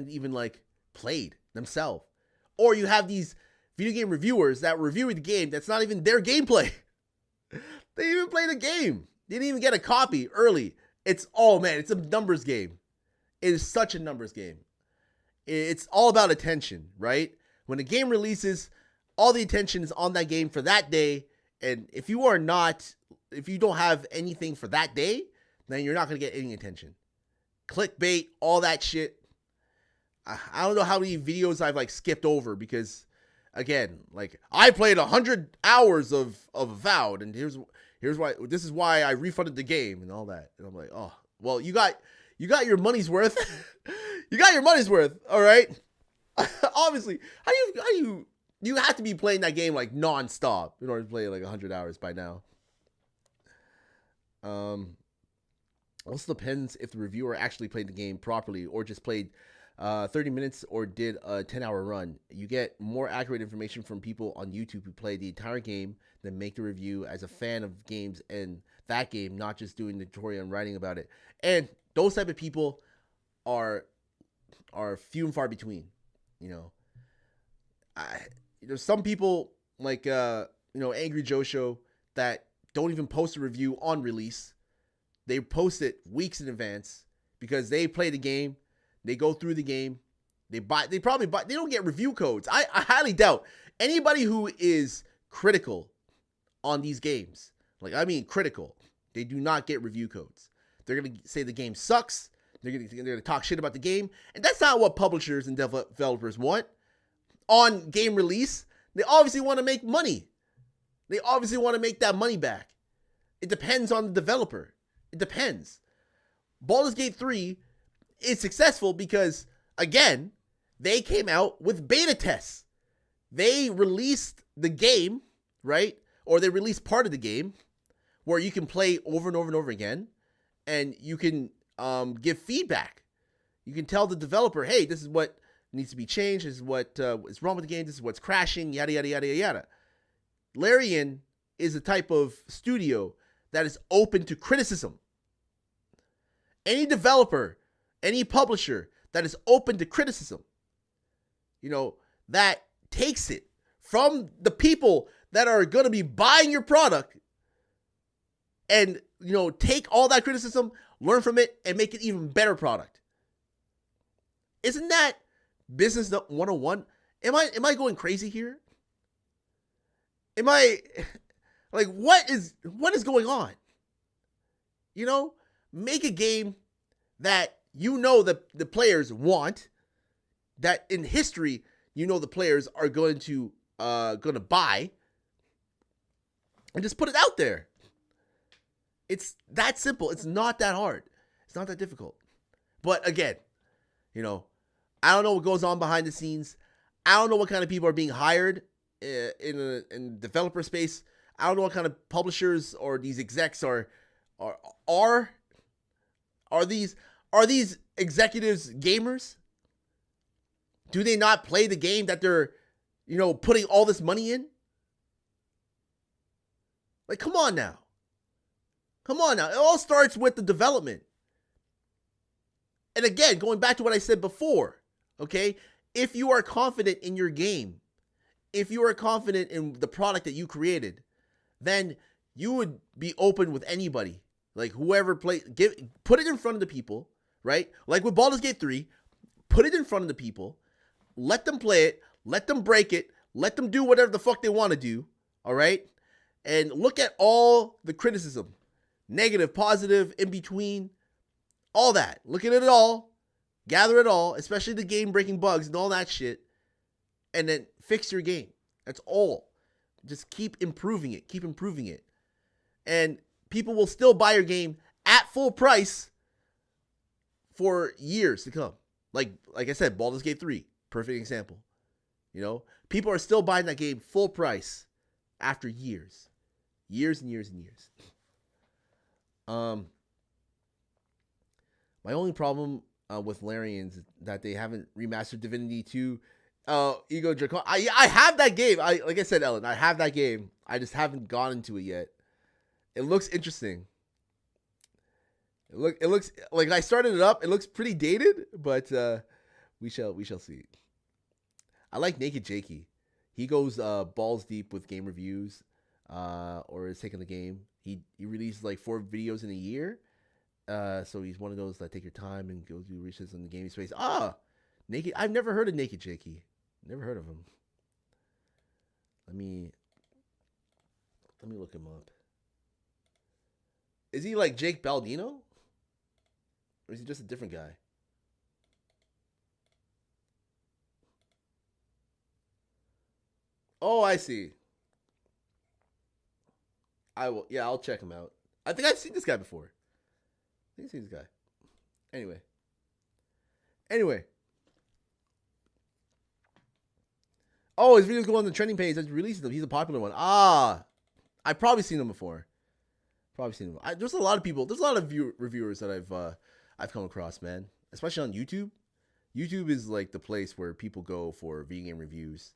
Speaker 3: even like played themselves? Or you have these video game reviewers that reviewing the game that's not even their gameplay. They didn't even play the game. They didn't even get a copy early. It's a numbers game. It is such a numbers game. It's all about attention, right? When a game releases, all the attention is on that game for that day. And if you don't have anything for that day, then you're not going to get any attention. Clickbait, all that shit. I don't know how many videos I've like skipped over because, again, like I played 100 hours of Avowed, and here's why. This is why I refunded the game and all that. And I'm like, oh, well, you got your money's worth. You got your money's worth, all right. Obviously, how you have to be playing that game like nonstop in order to play like 100 hours by now. Also depends if the reviewer actually played the game properly or just played 30 minutes or did a 10-hour run. You get more accurate information from people on YouTube who play the entire game than make the review as a fan of games and that game, not just doing the tutorial and writing about it. And those type of people are few and far between. There's some people like Angry Joe Show that don't even post a review on release. They post it weeks in advance because they play the game, they go through the game, they don't get review codes. I highly doubt anybody who is critical on these games, critical, they do not get review codes. They're gonna say the game sucks. They're gonna talk shit about the game, and that's not what publishers and developers want on game release. They obviously want to make money. They obviously want to make that money back. It depends on the developer. It depends. Baldur's Gate 3 is successful because, again, they came out with beta tests. They released the game, right? Or they released part of the game where you can play over and over and over again, and you can give feedback. You can tell the developer, hey, this is what needs to be changed. This is what is wrong with the game. This is what's crashing, yada, yada, yada, yada. Larian is a type of studio that is open to criticism. Any developer, any publisher that is open to criticism, that takes it from the people that are going to be buying your product and, take all that criticism, learn from it, and make it even better product. Isn't that business 101? Am I going crazy here? Am I like, what is going on? Make a game that the players want, that in history the players are going to buy, and just put it out there. It's that simple. It's not that hard. It's not that difficult. But again, I don't know what goes on behind the scenes. I don't know what kind of people are being hired in developer space. I don't know what kind of publishers or these execs are these executives gamers? Do they not play the game that they're, putting all this money in? Like, come on now. It all starts with the development. And again, going back to what I said before, okay? If you are confident in your game, if you are confident in the product that you created, then you would be open with anybody. Like whoever put it in front of the people, right? Like with Baldur's Gate 3, put it in front of the people, let them play it, let them break it, let them do whatever the fuck they want to do, all right? And look at all the criticism, negative, positive, in between, all that. Look at it all, gather it all, especially the game-breaking bugs and all that shit, and then fix your game. That's all. Just keep improving it. And people will still buy your game at full price for years to come. Like I said, Baldur's Gate 3, perfect example. People are still buying that game full price after years. Years and years and years. My only problem with Larians is that they haven't remastered Divinity 2 Ego Dracon. I have that game. Like I said, Ellen, I have that game. I just haven't gone into it yet. It looks interesting. It looks like I started it up. It looks pretty dated, but we shall see. I like Naked Jakey. He goes balls deep with game reviews, or is taking the game. He releases like 4 videos in a year. So he's one of those that take your time and go do research on the gaming space. Naked. I've never heard of Naked Jakey. Never heard of him. Let me look him up. Is he like Jake Baldino? Or is he just a different guy? Oh, I see. I'll check him out. I think I've seen this guy before. I think I've seen this guy. Anyway. Oh, his videos go on the trending page. That's releasing them. He's a popular one. I've probably seen him before. There's a lot of people. There's a lot of reviewers that I've come across, man. Especially on YouTube. YouTube is like the place where people go for video game reviews.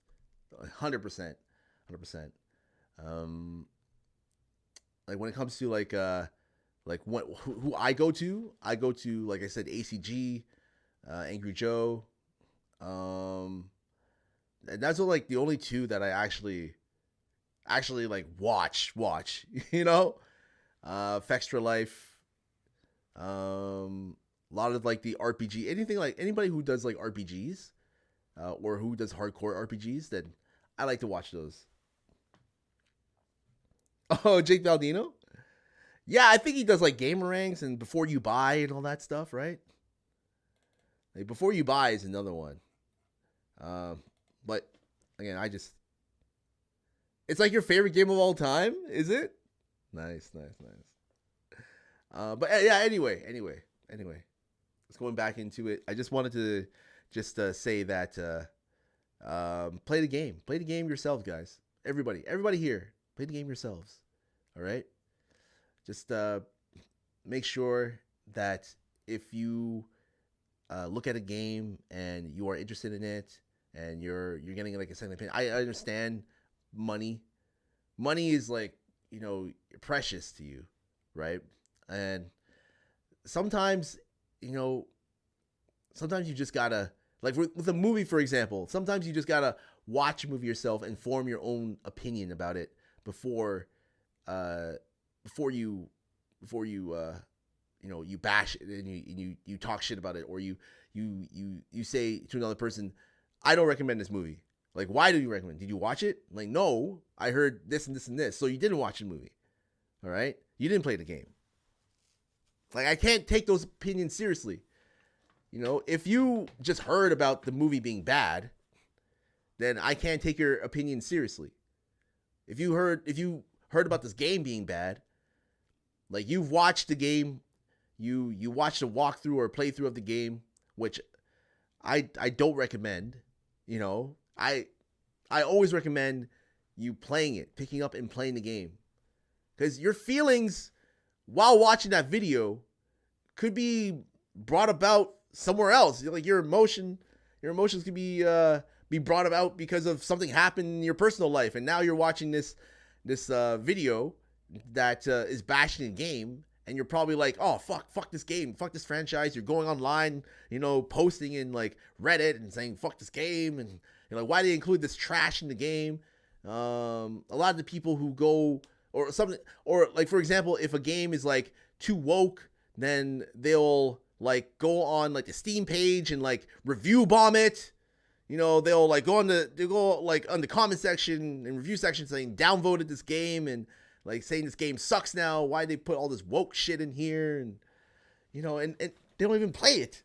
Speaker 3: 100%. Like when it comes to who I go to like I said, ACG, Angry Joe, and that's like the only 2 that I actually like watch, you know, Fextra Life, a lot of like the RPG, anything like anybody who does like RPGs, or who does hardcore RPGs, then I like to watch those. Oh, Jake Baldino? Yeah, I think he does like gamer ranks and Before You Buy and all that stuff, right? Like Before You Buy is another one. But again, it's like your favorite game of all time, is it? Nice. But yeah, anyway. Let's going back into it. I just wanted to say that play the game. Play the game yourselves, guys. Everybody here, play the game yourselves. All right? Just make sure that if you look at a game and you are interested in it and you're getting like a second opinion. I understand money. Money is like, you know, precious to you, right? And sometimes, you know, sometimes you just gotta, like with a movie, for example, sometimes you just gotta watch a movie yourself and form your own opinion about it before you you bash it and you talk shit about it, or you say to another person, I don't recommend this movie. Like, why do you recommend? Did you watch it? Like, no, I heard this and this and this. So you didn't watch the movie. All right? You didn't play the game. Like, I can't take those opinions seriously. You know, if you just heard about the movie being bad, then I can't take your opinion seriously. If you heard about this game being bad, like you've watched the game, you watched a walkthrough or a playthrough of the game, which I don't recommend. You know, I always recommend you playing it, picking up and playing the game, because your feelings while watching that video could be brought about somewhere else. Like your emotions could be brought about because of something happened in your personal life, and now you're watching this video that is bashing the game, and you're probably like, oh, fuck this game, fuck this franchise. You're going online, you know, posting in like Reddit and saying fuck this game, and you're like, why did they include this trash in the game? A lot of the people who go or something, or like, for example, if a game is like too woke, then they'll like go on like the Steam page and like review bomb it. You know, they'll go on the comment section and review section saying downvoted this game and like saying this game sucks now. Why they put all this woke shit in here? And you know, and they don't even play it.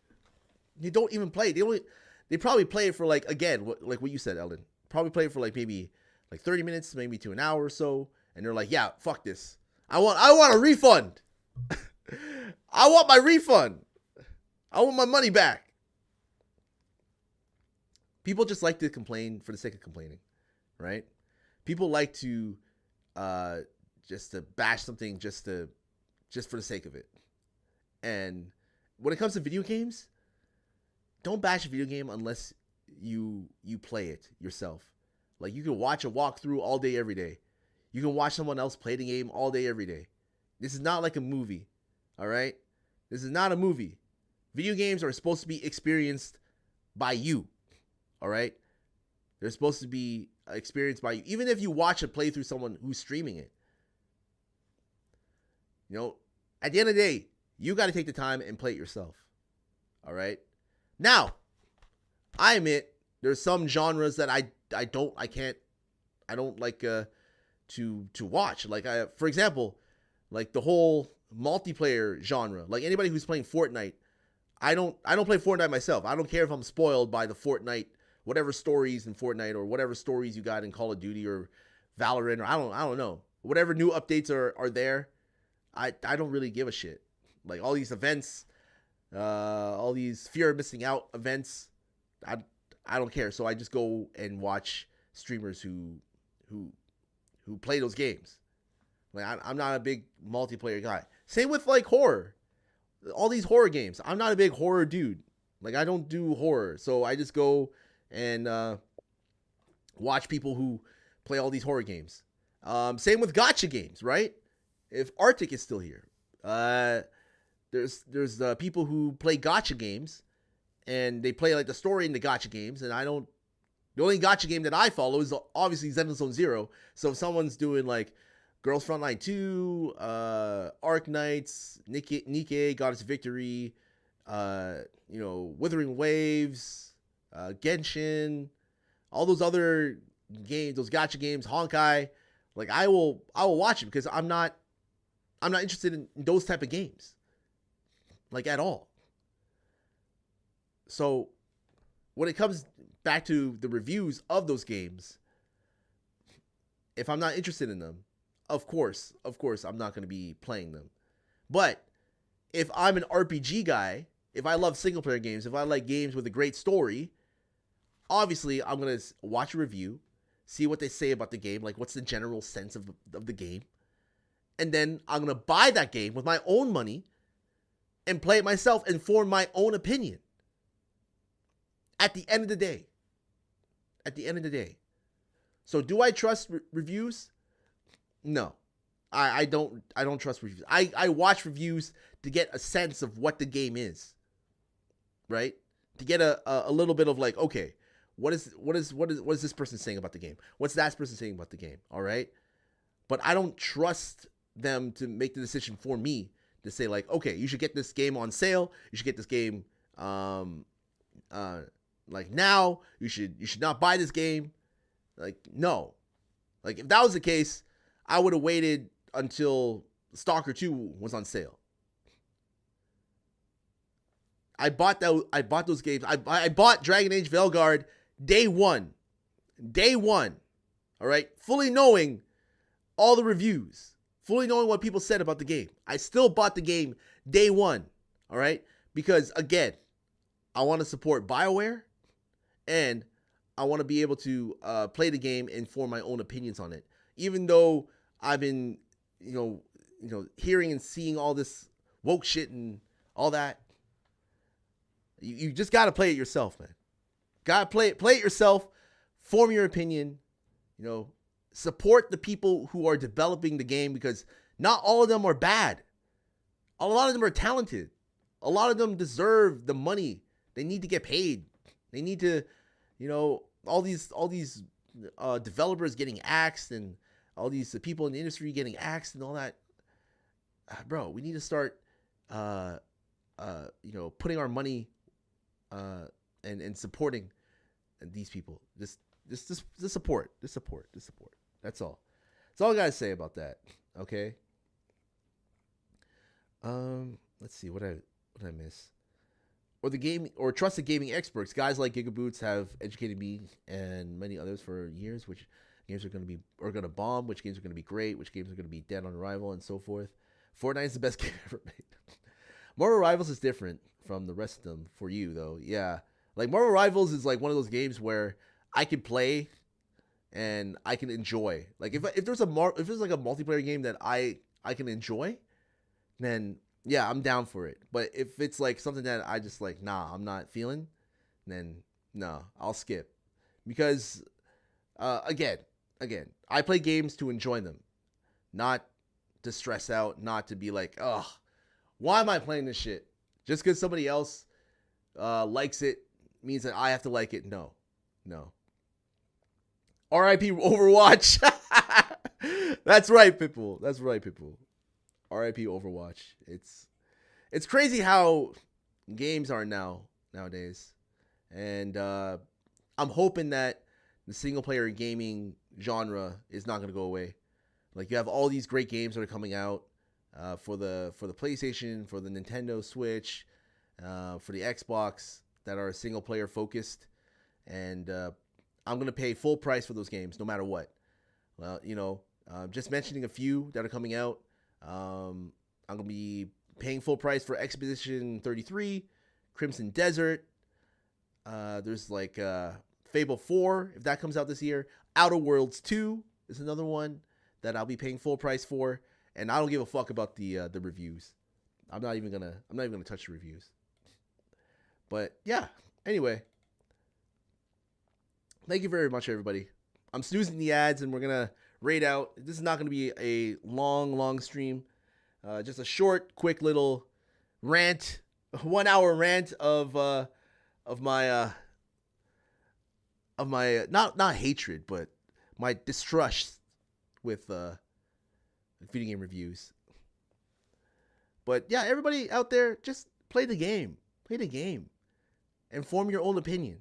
Speaker 3: They don't even play it. They probably play it for like, again, like what you said, Eldon. Probably play it for like maybe like 30 minutes, maybe to an hour or so, and they're like, yeah, fuck this. I want a refund. I want my refund. I want my money back. People just like to complain for the sake of complaining, right? People like to just to bash something just for the sake of it. And when it comes to video games, don't bash a video game unless you play it yourself. Like, you can watch a walkthrough all day, every day. You can watch someone else play the game all day, every day. This is not like a movie, all right? This is not a movie. Video games are supposed to be experienced by you, all right? They're supposed to be experience by you. Even if you watch a playthrough someone who's streaming it, you know, at the end of the day, you got to take the time and play it yourself. All right. Now, I admit there's some genres that I don't like to watch. Like for example, like the whole multiplayer genre. Like anybody who's playing Fortnite, I don't play Fortnite myself. I don't care if I'm spoiled by the Fortnite, whatever stories in Fortnite or whatever stories you got in Call of Duty or Valorant, or I don't know. Whatever new updates are there, I don't really give a shit. Like all these events, all these fear of missing out events, I don't care. So I just go and watch streamers who play those games. Like I'm not a big multiplayer guy. Same with like horror. All these horror games. I'm not a big horror dude. Like I don't do horror. So I just go and watch people who play all these horror games. Same with gacha games, right? If Arctic is still here, there's people who play gacha games, and they play like the story in the gacha games, and I don't. The only gacha game that I follow is obviously Zenless Zero. So if someone's doing like Girls Frontline 2, Arc Knights, Nikke, Goddess Victory, Withering Waves, Genshin, all those other games, those gacha games, Honkai, like I will watch it because I'm not interested in those type of games, like at all. So when it comes back to the reviews of those games, if I'm not interested in them, of course, I'm not going to be playing them. But if I'm an RPG guy, if I love single player games, if I like games with a great story, obviously I'm going to watch a review, see what they say about the game, like what's the general sense of the game. And then I'm going to buy that game with my own money and play it myself and form my own opinion. At the end of the day. So do I trust reviews? No. I don't trust reviews. I watch reviews to get a sense of what the game is. Right? To get a little bit of like, okay, what is this person saying about the game? What's that person saying about the game? All right? But I don't trust them to make the decision for me to say like, okay, you should get this game on sale. You should get this game like now. You should not buy this game. Like, no. Like if that was the case, I would have waited until Stalker 2 was on sale. I bought those games. I bought Dragon Age Veilguard day one. All right? Fully knowing all the reviews. Fully knowing what people said about the game. I still bought the game day one. All right? Because again, I want to support BioWare, and I want to be able to play the game and form my own opinions on it. Even though I've been, hearing and seeing all this woke shit and all that, you just got to play it yourself, man. Got to play it yourself, form your opinion, support the people who are developing the game, because not all of them are bad. A lot of them are talented. A lot of them deserve the money. They need to get paid. They need to, all these developers getting axed, and all these people in the industry getting axed and all that. Bro, we need to start, putting our money and supporting these people. Just support. That's all. That's all I gotta say about that. Okay. Let's see what I miss. Or trusted gaming experts. Guys like Gigaboots have educated me and many others for years, which games are gonna bomb, which games are gonna be great, which games are gonna be dead on arrival, and so forth. Fortnite is the best game ever made. Marvel Rivals is different from the rest of them for you, though. Yeah, like Marvel Rivals is like one of those games where I can play and I can enjoy. Like if there's like a multiplayer game that I can enjoy, then yeah, I'm down for it. But if it's like something that I just like, nah, I'm not feeling, then no, I'll skip. Because again, I play games to enjoy them, not to stress out, not to be like, ugh, why am I playing this shit? Just because somebody else likes it means that I have to like it. No. R.I.P. Overwatch. That's right, people. That's right, people. R.I.P. Overwatch. It's crazy how games are nowadays, and I'm hoping that the single player gaming genre is not going to go away. Like, you have all these great games that are coming out for the PlayStation, for the Nintendo Switch, for the Xbox that are single player focused, and I'm going to pay full price for those games no matter what. Well, just mentioning a few that are coming out. I'm going to be paying full price for Expedition 33, Crimson Desert. There's like Fable 4, if that comes out this year. Outer Worlds 2 is another one that I'll be paying full price for, and I don't give a fuck about the reviews. I'm not even gonna touch the reviews. But yeah, anyway, thank you very much, everybody. I'm snoozing the ads, and we're gonna raid out. This is not gonna be a long stream. Just a short, quick little rant, 1 hour rant of my not hatred, but my distrust with video game reviews. But yeah, everybody out there, just play the game. Play the game. And form your own opinion.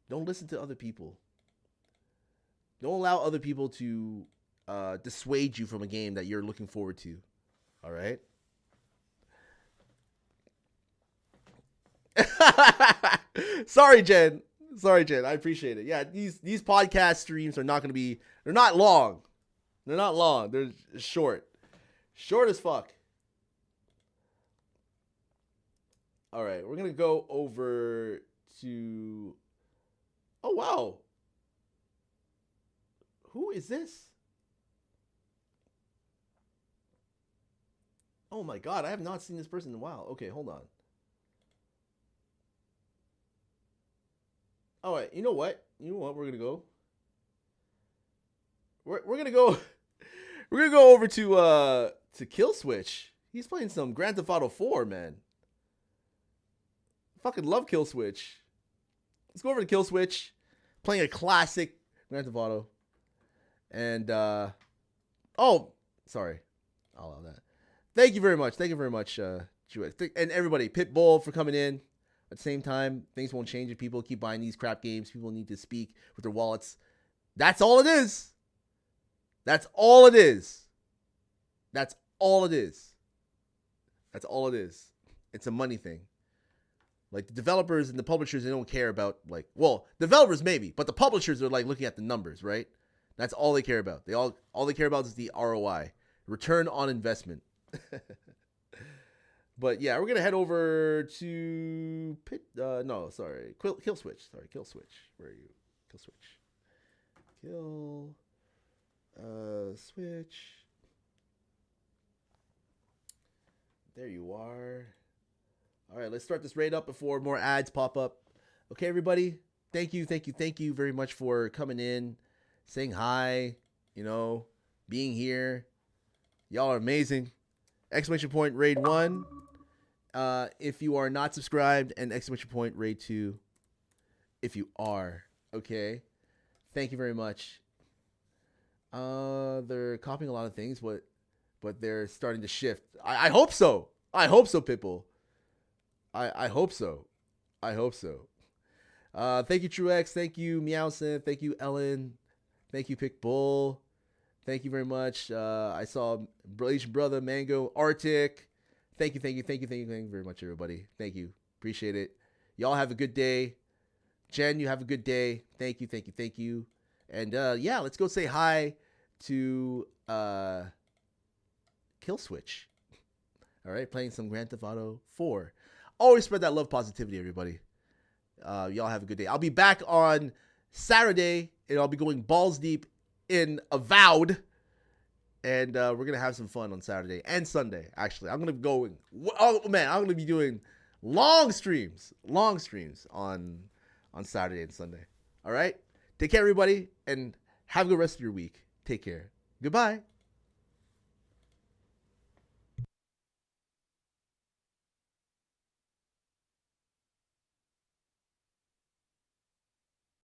Speaker 3: Don't listen to other people. Don't allow other people to dissuade you from a game that you're looking forward to. All right? Sorry, Jen. I appreciate it. Yeah, these podcast streams are not going to be... They're not long. They're short. Short as fuck. All right, we're going to go over to... Oh, wow. Who is this? Oh my god, I have not seen this person in a while. Okay, hold on. All right, you know what? We're gonna go. We're gonna go. We're gonna go over to Kill Switch. He's playing some Grand Theft Auto 4, man. Fucking love Kill Switch. Let's go over to Kill Switch, playing a classic Grand Theft Auto. And oh, sorry, I'll allow that. Thank you very much, Juex. And everybody, Pitbull for coming in. At the same time, things won't change if people keep buying these crap games. People need to speak with their wallets. That's all it is. That's all it is. That's all it is. That's all it is. It's a money thing. Like, the developers and the publishers, they don't care about, like, well, developers maybe, but the publishers are like looking at the numbers, right? That's all they care about. All they care about is the ROI, return on investment. But yeah, we're gonna head over to Kill Switch. Sorry, Kill Switch. Where are you? Kill Switch. Switch. There you are. All right, let's start this raid up before more ads pop up. Okay, everybody. Thank you very much for coming in, saying hi, being here. Y'all are amazing. Exclamation point raid 1. If you are not subscribed, and exclamation point raid 2 if you are. Okay. Thank you very much. They're copying a lot of things, but they're starting to shift. I hope so. I hope so, Pitbull. I hope so. Thank you, Truex. Thank you, Meowson. Thank you, Ellen. Thank you, Pitbull. Thank you very much. I saw Asian Brother, Mango, Arctic. Thank you very much, everybody. Thank you. Appreciate it. Y'all have a good day. Jen, you have a good day. Thank you. And yeah, let's go say hi to Kill Switch. All right, playing some Grand Theft Auto 4. Always spread that love, positivity, everybody. Y'all have a good day. I'll be back on Saturday, and I'll be going balls deep in Avowed, and we're going to have some fun on Saturday and Sunday, actually. I'm going to be doing long streams on Saturday and Sunday. All right? Take care, everybody, and have a good rest of your week. Take care. Goodbye.